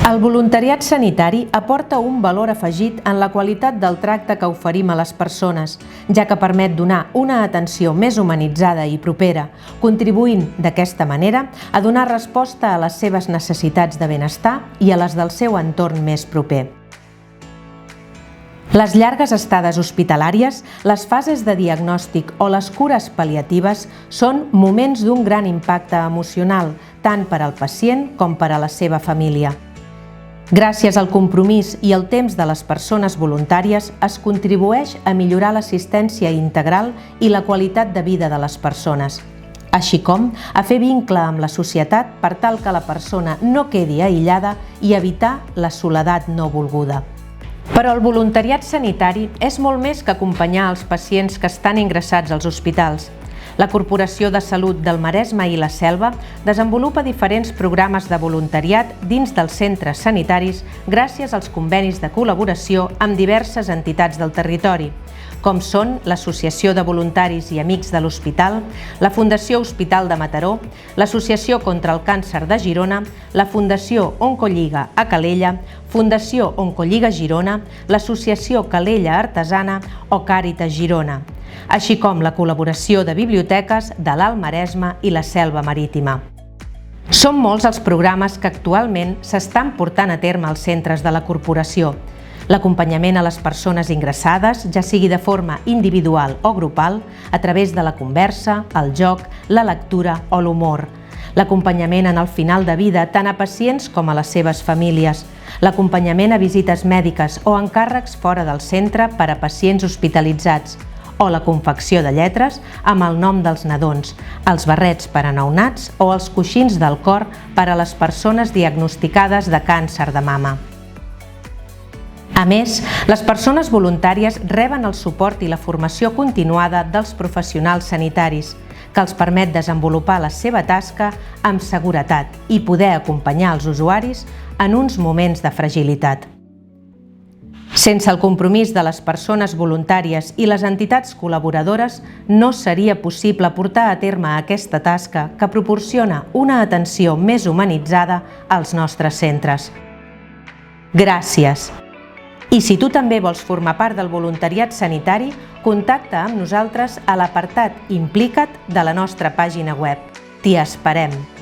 El voluntariat sanitari aporta un valor afegit en la qualitat del tracte que oferim a les persones, ja que permet donar una atenció més humanitzada i propera, contribuint d'aquesta manera a donar resposta a les seves necessitats de benestar i a les del seu entorn més proper. Les llargues estades hospitalàries, les fases de diagnòstic o les cures pal·liatives són moments d'un gran impacte emocional, tant per al pacient com per a la seva família. Gràcies al compromís i al temps de les persones voluntàries es contribueix a millorar l'assistència integral i la qualitat de vida de les persones, així com a fer vincle amb la societat per tal que la persona no quedi aïllada i evitar la soledat no volguda. Però el voluntariat sanitari és molt més que acompanyar els pacients que estan ingressats als hospitals. La Corporació de Salut del Maresme i la Selva desenvolupa diferents programes de voluntariat dins dels centres sanitaris gràcies als convenis de col·laboració amb diverses entitats del territori, com són l'Associació de Voluntaris i Amics de l'Hospital, la Fundació Hospital de Mataró, l'Associació contra el Càncer de Girona, la Fundació Oncolliga a Calella, Fundació Oncolliga Girona, l'Associació Calella Artesana o Càritas Girona, així com la col·laboració de biblioteques de l'Alt Maresme i la Selva Marítima. Són molts els programes que actualment s'estan portant a terme als centres de la corporació. L'acompanyament a les persones ingressades, ja sigui de forma individual o grupal, a través de la conversa, el joc, la lectura o l'humor. L'acompanyament en el final de vida tant a pacients com a les seves famílies. L'acompanyament a visites mèdiques o encàrrecs fora del centre per a pacients hospitalitzats. O la confecció de lletres amb el nom dels nadons, els barrets per a neonats o els coixins del cor per a les persones diagnosticades de càncer de mama. A més, les persones voluntàries reben el suport i la formació continuada dels professionals sanitaris, que els permet desenvolupar la seva tasca amb seguretat i poder acompanyar els usuaris en uns moments de fragilitat. Sense el compromís de les persones voluntàries i les entitats col·laboradores, no seria possible portar a terme aquesta tasca que proporciona una atenció més humanitzada als nostres centres. Gràcies! I si tu també vols formar part del voluntariat sanitari, contacta amb nosaltres a l'apartat Implica't de la nostra pàgina web. T'hi esperem!